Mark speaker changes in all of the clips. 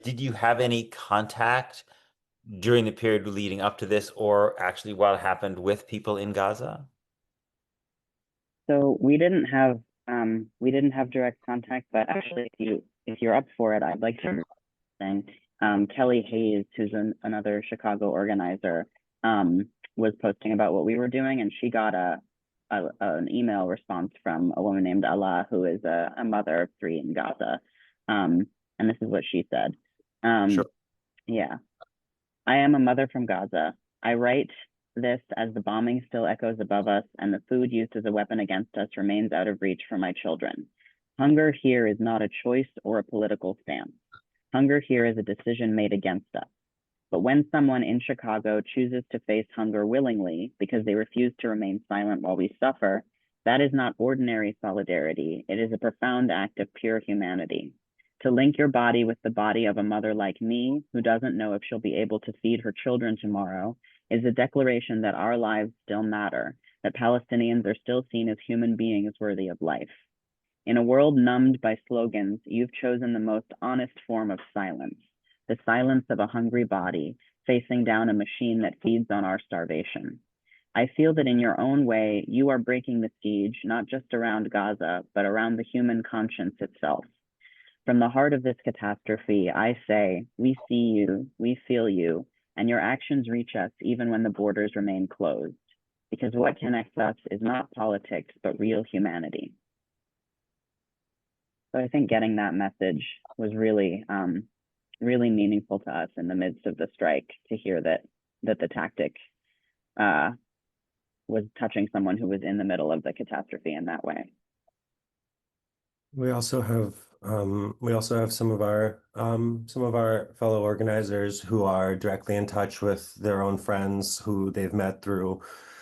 Speaker 1: did you have any contact during the period leading up to this, or actually while it happened, with people in Gaza?
Speaker 2: So we didn't have direct contact, but actually if you're up for it, I'd like to thing. Kelly Hayes, who's another Chicago organizer, was posting about what we were doing, and she got an email response from a woman named Allah, who is a mother of three in Gaza. And this is what she said. Um,
Speaker 1: Sure.
Speaker 2: yeah, I am a mother from Gaza. I write this as the bombing still echoes above us and the food used as a weapon against us remains out of reach for my children. Hunger here is not a choice or a political stance. Hunger here is a decision made against us. But when someone in Chicago chooses to face hunger willingly because they refuse to remain silent while we suffer, that is not ordinary solidarity. It is a profound act of pure humanity. To link your body with the body of a mother like me, who doesn't know if she'll be able to feed her children tomorrow, is a declaration that our lives still matter, that Palestinians are still seen as human beings worthy of life. In a world numbed by slogans, you've chosen the most honest form of silence, the silence of a hungry body facing down a machine that feeds on our starvation. I feel that in your own way, you are breaking the siege, not just around Gaza, but around the human conscience itself. From the heart of this catastrophe, I say, we see you, we feel you, and your actions reach us even when the borders remain closed. Because what connects us is not politics, but real humanity. So I think getting that message was really meaningful to us in the midst of the strike to hear that the tactic uh, was touching someone who was in the middle of the catastrophe in that way.
Speaker 3: We also have some of our fellow organizers who are directly in touch with their own friends who they've met through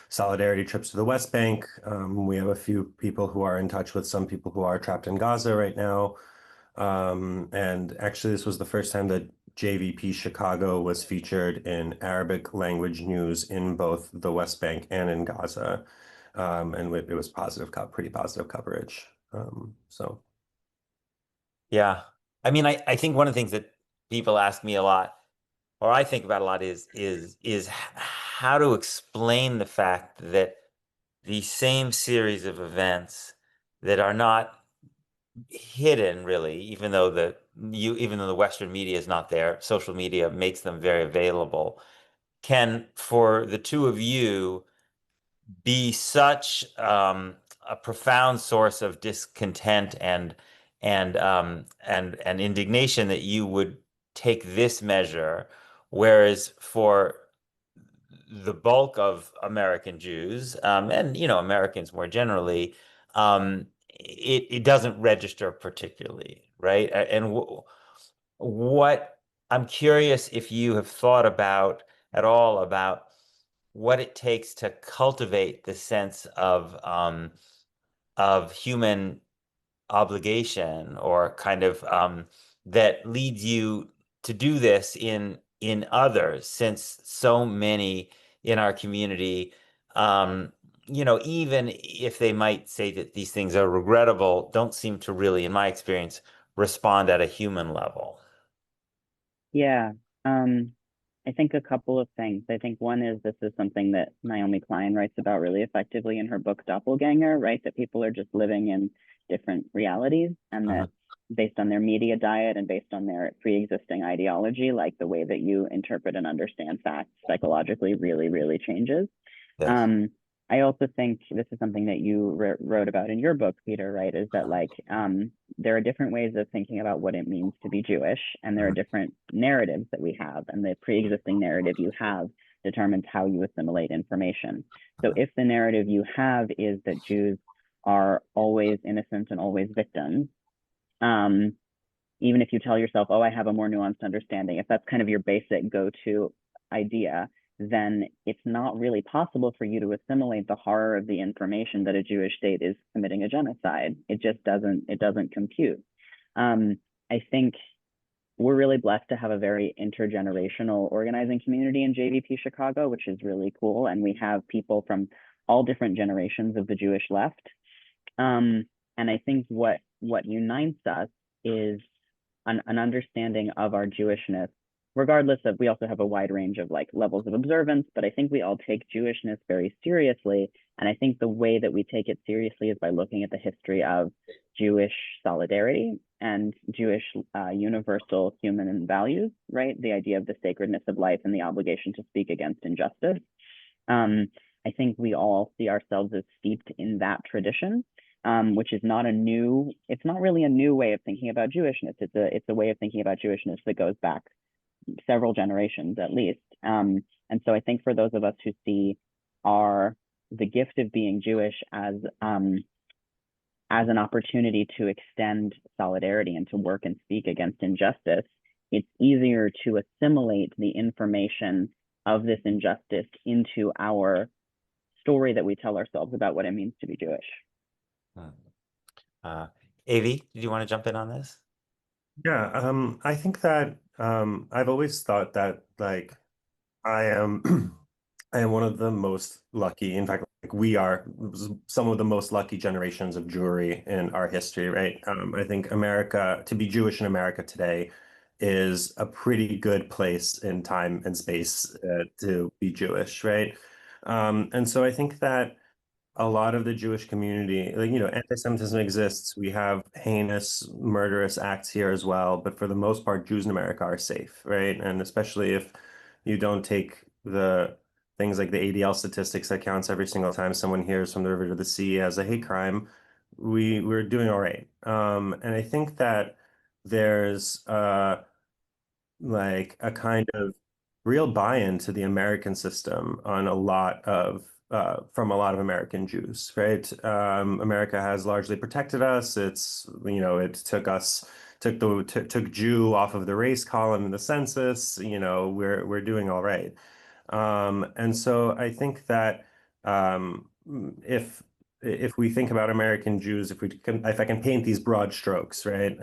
Speaker 3: solidarity trips to the West Bank. We have a few people who are in touch with some people who are trapped in Gaza right now. And actually, this was the first time that JVP Chicago was featured in Arabic language news in both the West Bank and in Gaza. And it was pretty positive coverage. So.
Speaker 1: Yeah. I mean, I think one of the things that people ask me a lot, or I think about a lot, is how to explain the fact that the same series of events that are not hidden really, even though the Western media is not there, social media makes them very available, can, for the two of you, be such a profound source of discontent and indignation that you would take this measure, whereas for the bulk of American Jews, and Americans more generally, it doesn't register particularly, right? And what I'm curious if you have thought about at all about what it takes to cultivate the sense of human obligation, or kind of that leads you to do this in others, since so many in our community, even if they might say that these things are regrettable, don't seem to really, in my experience, respond at a human level.
Speaker 2: Yeah. Um, I think a couple of things. I think one is this is something that Naomi Klein writes about really effectively in her book Doppelganger, right? That people are just living in different realities, and that
Speaker 1: Mhm.
Speaker 2: based on their media diet and based on their pre-existing ideology, like the way that you interpret and understand facts psychologically really changes.
Speaker 1: Yes.
Speaker 2: Um, I also think this is something that you wrote about in your book, Peter, right? Is that like there are different ways of thinking about what it means to be Jewish, and there are
Speaker 1: Mhm.
Speaker 2: different narratives that we have, and the pre-existing narrative you have determines how you assimilate information. So if the narrative you have is that Jews are always innocent and always victims, um, even if you tell yourself, oh, I have a more nuanced understanding, if that's kind of your basic go-to idea, then it's not really possible for you to assimilate the horror of the information that a Jewish state is committing a genocide. It doesn't compute. I think we're really blessed to have a very intergenerational organizing community in JVP Chicago, which is really cool. And we have people from all different generations of the Jewish left. And I think what unites us is an understanding of our Jewishness, regardless of, we also have a wide range of like levels of observance, but I think we all take Jewishness very seriously. And I think the way that we take it seriously is by looking at the history of Jewish solidarity and Jewish universal human values, right? The idea of the sacredness of life and the obligation to speak against injustice. I think we all see ourselves as steeped in that tradition, which is not a new, it's not really a new way of thinking about Jewishness. It's a way of thinking about Jewishness that goes back several generations at least. And so I think for those of us who see the gift of being Jewish as an opportunity to extend solidarity and to work and speak against injustice, it's easier to assimilate the information of this injustice into our story that we tell ourselves about what it means to be Jewish.
Speaker 1: Avi, did you want to jump in on this?
Speaker 3: Yeah, I think that I've always thought that like I am I am one of the most lucky. In fact, like we are some of the most lucky generations of Jewry in our history, right? I think America, to be Jewish in America today is a pretty good place in time and space to be Jewish, right? And so I think that a lot of the Jewish community, like, anti-Semitism exists. We have heinous, murderous acts here as well. But for the most part, Jews in America are safe, right? And especially if you don't take the things like the ADL statistics that counts every single time someone hears from the river to the sea as a hate crime, we're doing all right. And I think that there's like a kind of real buy-in to the American system on a lot of from a lot of American Jews, right? America has largely protected us. It took Jew off of the race column in the census. We're doing all right. And so I think that um, if if we think about American Jews, if I can paint these broad strokes, right?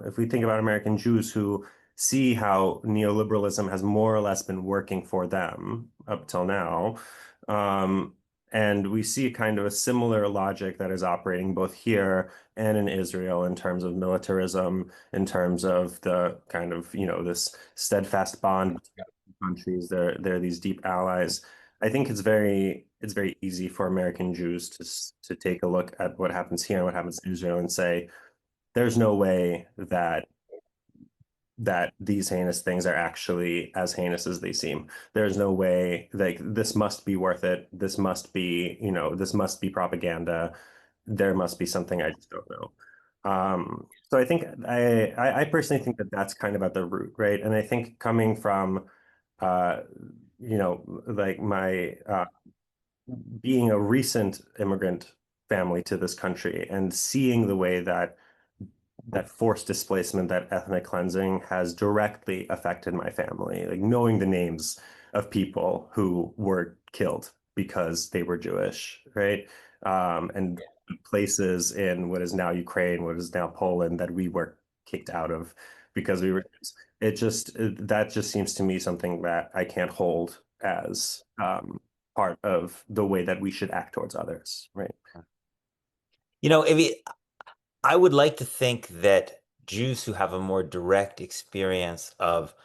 Speaker 3: If we think about American Jews who see how neoliberalism has more or less been working for them up till now. And we see kind of a similar logic that is operating both here and in Israel in terms of militarism, in terms of the kind of, this steadfast bond between countries. They're these deep allies. I think it's very easy for American Jews to take a look at what happens here and what happens in Israel and say, there's no way that these heinous things are actually as heinous as they seem. There's no way, like, this must be worth it. This must be propaganda. There must be something I just don't know. So I think I personally think that that's kind of at the root, right? And I think coming from, uh, like my being a recent immigrant family to this country and seeing the way that forced displacement, that ethnic cleansing has directly affected my family. Like knowing the names of people who were killed because they were Jewish, right? And places in what is now Ukraine, what is now Poland, that we were kicked out of because we were. That just seems to me something that I can't hold as part of the way that we should act towards others, right?
Speaker 1: If I would like to think that Jews who have a more direct experience of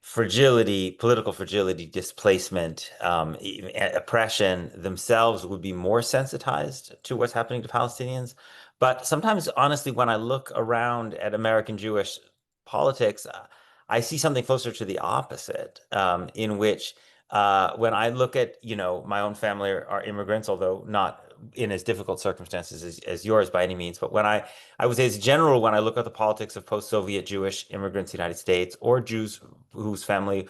Speaker 1: fragility, political fragility, displacement, oppression themselves would be more sensitized to what's happening to Palestinians. But sometimes, honestly, when I look around at American Jewish politics, I see something closer to the opposite, in which when I look at, my own family are immigrants, although not in as difficult circumstances as yours by any means. But I would say as general, when I look at the politics of post-Soviet Jewish immigrants in the United States, or Jews whose family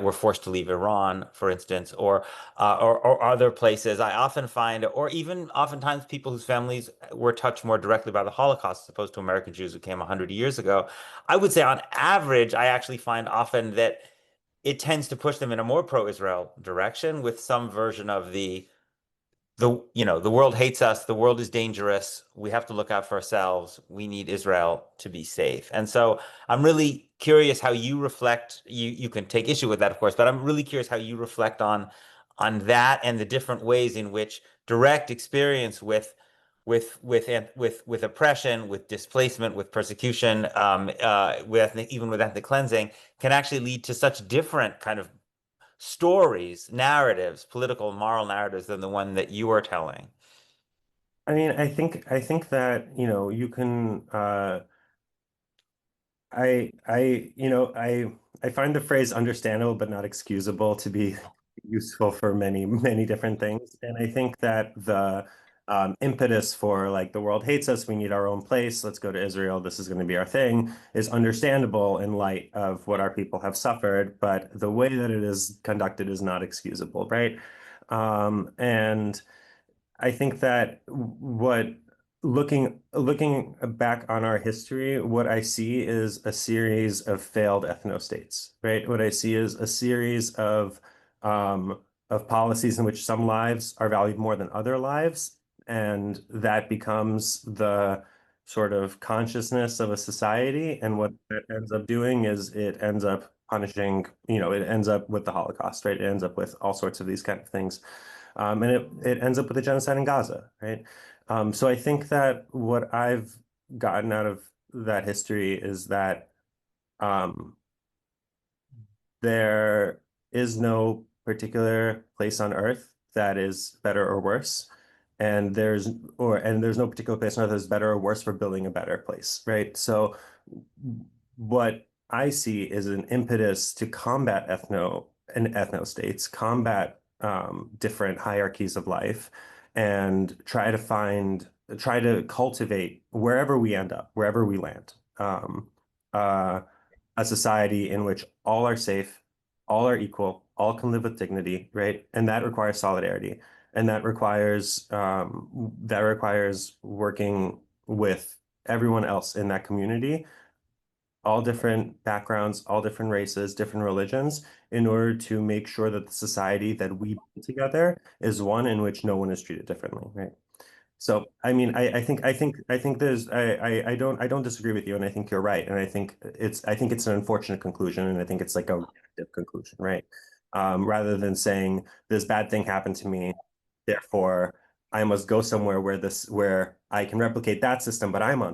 Speaker 1: were forced to leave Iran, for instance, or other places, I often find, or even oftentimes people whose families were touched more directly by the Holocaust, as opposed to American Jews who came 100 years ago, I would say on average, I actually find often that it tends to push them in a more pro-Israel direction with some version of the world hates us, the world is dangerous, we have to look out for ourselves, we need Israel to be safe. And so I'm really curious how you reflect, you can take issue with that, of course, but I'm really curious how you reflect on that and the different ways in which direct experience with with oppression, with displacement, with persecution, even with ethnic cleansing, can actually lead to such different kind of stories, narratives, political, moral narratives than the one that you are telling.
Speaker 3: I mean, I think that, you can I find the phrase understandable but not excusable to be useful for many, many different things. And I think that the impetus for like the world hates us, we need our own place, let's go to Israel, this is going to be our thing, is understandable in light of what our people have suffered, but the way that it is conducted is not excusable, right? And I think that what looking back on our history, what I see is a series of failed ethnostates, right? What I see is a series of policies in which some lives are valued more than other lives, and that becomes the sort of consciousness of a society. And what that ends up doing is it ends up punishing, it ends up with the Holocaust, right? It ends up with all sorts of these kind of things. And it ends up with a genocide in Gaza, right? So I think that what I've gotten out of that history is that um, there is no particular place on earth that is better or worse. And there's no particular place on earth that's better or worse for building a better place, right? So what I see is an impetus to combat ethnostates, combat different hierarchies of life, and try to cultivate wherever we end up, wherever we land. Uh, a society in which all are safe, all are equal, all can live with dignity, right? And that requires solidarity, and that requires working with everyone else in that community, all different backgrounds, all different races, different religions, in order to make sure that the society that we build together is one in which no one is treated differently, right? So, I mean, I think I don't disagree with you, and I think you're right, and I think it's an unfortunate conclusion, and I think it's like a reactive conclusion, right? Rather than saying this bad thing happened to me, therefore I must go somewhere where I can replicate that system, but I'm on top.